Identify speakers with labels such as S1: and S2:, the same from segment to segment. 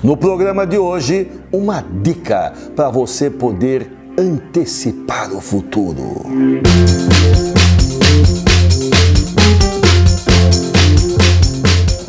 S1: No programa de hoje, uma dica para você poder antecipar o futuro.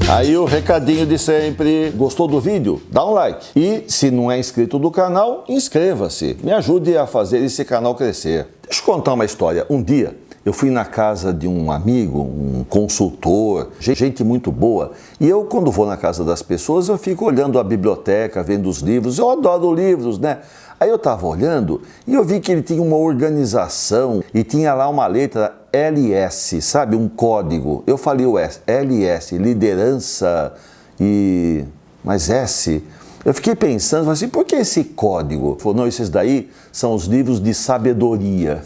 S1: Aí o recadinho de sempre, gostou do vídeo? Dá um like. E se não é inscrito do canal, inscreva-se. Me ajude a fazer esse canal crescer. Deixa eu contar uma história. Um dia eu fui na casa de um amigo, um consultor, gente muito boa. E eu, quando vou na casa das pessoas, eu fico olhando a biblioteca, vendo os livros. Eu adoro livros, né? Aí eu estava olhando e eu vi que ele tinha uma organização e tinha lá uma letra LS, sabe? Um código. Eu falei o S, LS, liderança e... mas S... Eu fiquei pensando, assim, por que esse código? Ele falou, não, esses daí são os livros de sabedoria.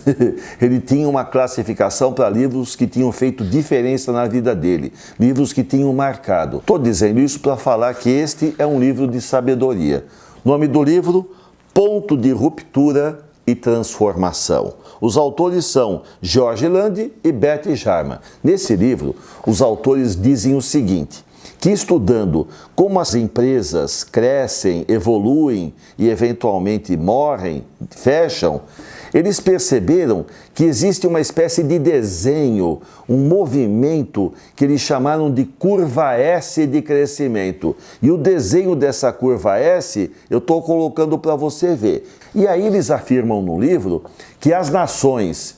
S1: Ele tinha uma classificação para livros que tinham feito diferença na vida dele, livros que tinham marcado. Estou dizendo isso para falar que este é um livro de sabedoria. Nome do livro, Ponto de Ruptura e Transformação. Os autores são George Land e Beth Harman. Nesse livro, os autores dizem o seguinte, que estudando como as empresas crescem, evoluem e eventualmente morrem, fecham, eles perceberam que existe uma espécie de desenho, um movimento que eles chamaram de curva S de crescimento. E o desenho dessa curva S eu estou colocando para você ver. E aí eles afirmam no livro que as nações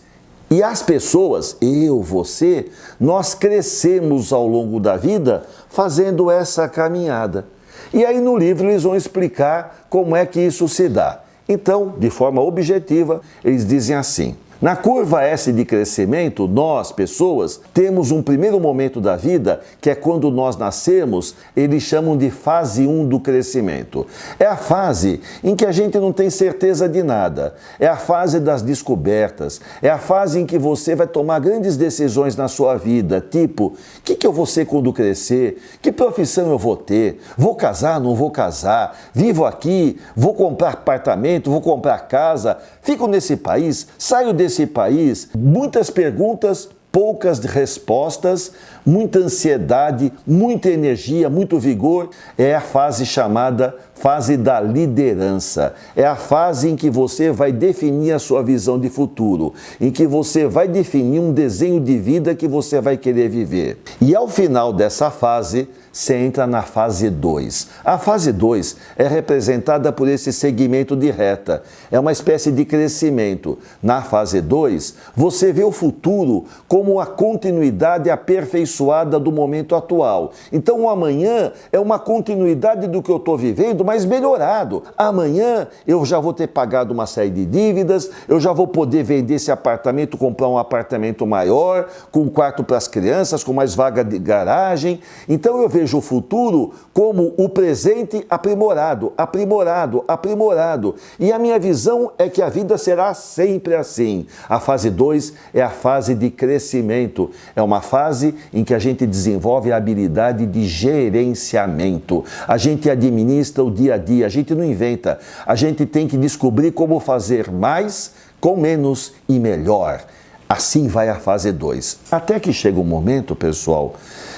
S1: e as pessoas, eu, você, nós crescemos ao longo da vida fazendo essa caminhada. E aí no livro eles vão explicar como é que isso se dá. Então, de forma objetiva, eles dizem assim, na curva S de crescimento, nós, pessoas, temos um primeiro momento da vida, que é quando nós nascemos, eles chamam de fase 1 do crescimento. É a fase em que a gente não tem certeza de nada. É a fase das descobertas. É a fase em que você vai tomar grandes decisões na sua vida, tipo, o que eu vou ser quando crescer? Que profissão eu vou ter? Vou casar, não vou casar? Vivo aqui? Vou comprar apartamento? Vou comprar casa? Fico nesse país? Saio desse país? Muitas perguntas, poucas respostas, muita ansiedade, muita energia, muito vigor. É a fase chamada fase da liderança. É a fase em que você vai definir a sua visão de futuro, em que você vai definir um desenho de vida que você vai querer viver. E ao final dessa fase, você entra na fase 2. A fase 2 é representada por esse segmento de reta. É uma espécie de crescimento. Na fase 2, você vê o futuro como a continuidade aperfeiçoada do momento atual. Então o amanhã é uma continuidade do que eu estou vivendo, mas melhorado. Amanhã eu já vou ter pagado uma série de dívidas, eu já vou poder vender esse apartamento, comprar um apartamento maior, com um quarto para as crianças, com mais vaga de garagem. Então eu vejo o futuro como o presente aprimorado, aprimorado, aprimorado. E a minha visão é que a vida será sempre assim. A fase 2 é a fase de crescimento. É uma fase em que a gente desenvolve a habilidade de gerenciamento. A gente administra o dia a dia, a gente não inventa. A gente tem que descobrir como fazer mais com menos e melhor. Assim vai a fase 2. Até que chega um momento, pessoal,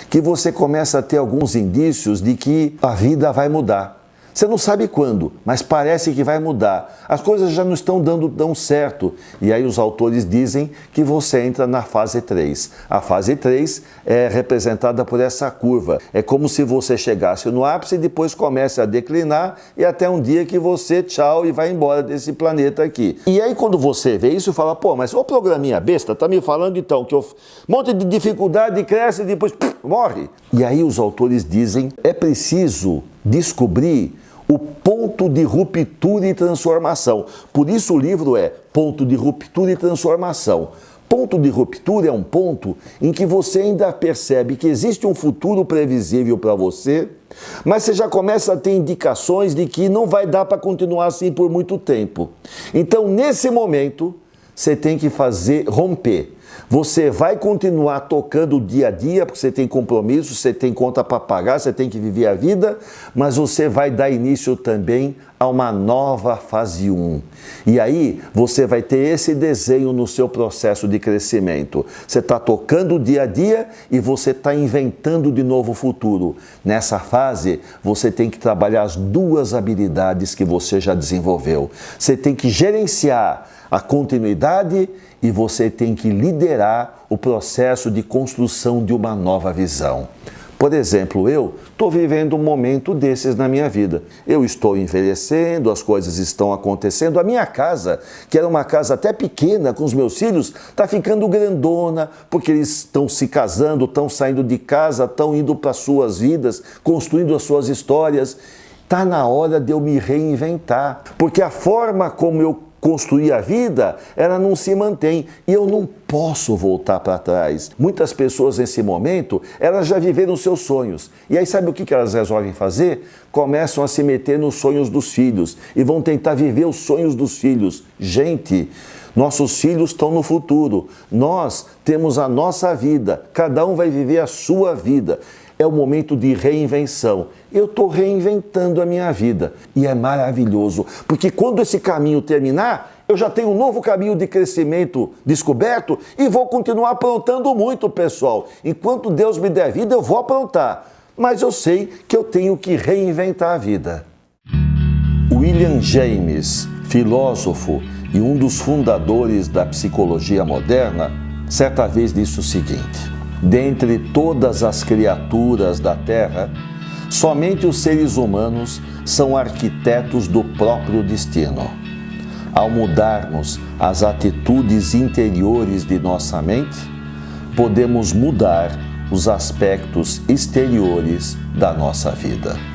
S1: que você começa a ter alguns indícios de que a vida vai mudar. Você não sabe quando, mas parece que vai mudar. As coisas já não estão dando tão certo. E aí os autores dizem que você entra na fase 3. A fase 3 é representada por essa curva. É como se você chegasse no ápice e depois comece a declinar e até um dia que você, tchau, e vai embora desse planeta aqui. E aí quando você vê isso, fala, pô, mas o programinha besta tá me falando então que um monte de dificuldade cresce e depois morre. E aí os autores dizem, é preciso descobrir o ponto de ruptura e transformação. Por isso o livro é Ponto de Ruptura e Transformação. Ponto de ruptura é um ponto em que você ainda percebe que existe um futuro previsível para você, mas você já começa a ter indicações de que não vai dar para continuar assim por muito tempo. Então, nesse momento, você tem que romper. Você vai continuar tocando o dia a dia, porque você tem compromisso, você tem conta para pagar, você tem que viver a vida, mas você vai dar início também a uma nova fase 1. E aí você vai ter esse desenho no seu processo de crescimento. Você está tocando o dia a dia e você está inventando de novo o futuro. Nessa fase, você tem que trabalhar as duas habilidades que você já desenvolveu. Você tem que gerenciar a continuidade e você tem que liderar o processo de construção de uma nova visão. Por exemplo, eu estou vivendo um momento desses na minha vida. Eu estou envelhecendo, as coisas estão acontecendo. A minha casa, que era uma casa até pequena com os meus filhos, está ficando grandona, porque eles estão se casando, estão saindo de casa, estão indo para as suas vidas, construindo as suas histórias. Está na hora de eu me reinventar, porque a forma como eu construir a vida, ela não se mantém e eu não posso voltar para trás. Muitas pessoas nesse momento, elas já viveram seus sonhos e aí sabe o que elas resolvem fazer? Começam a se meter nos sonhos dos filhos e vão tentar viver os sonhos dos filhos. Gente, nossos filhos estão no futuro, nós temos a nossa vida, cada um vai viver a sua vida. É o momento de reinvenção. Eu estou reinventando a minha vida e é maravilhoso, porque quando esse caminho terminar, eu já tenho um novo caminho de crescimento descoberto e vou continuar aprontando muito, pessoal. Enquanto Deus me der vida, eu vou aprontar, mas eu sei que eu tenho que reinventar a vida. William James, filósofo e um dos fundadores da psicologia moderna, certa vez disse o seguinte: dentre todas as criaturas da Terra, somente os seres humanos são arquitetos do próprio destino. Ao mudarmos as atitudes interiores de nossa mente, podemos mudar os aspectos exteriores da nossa vida.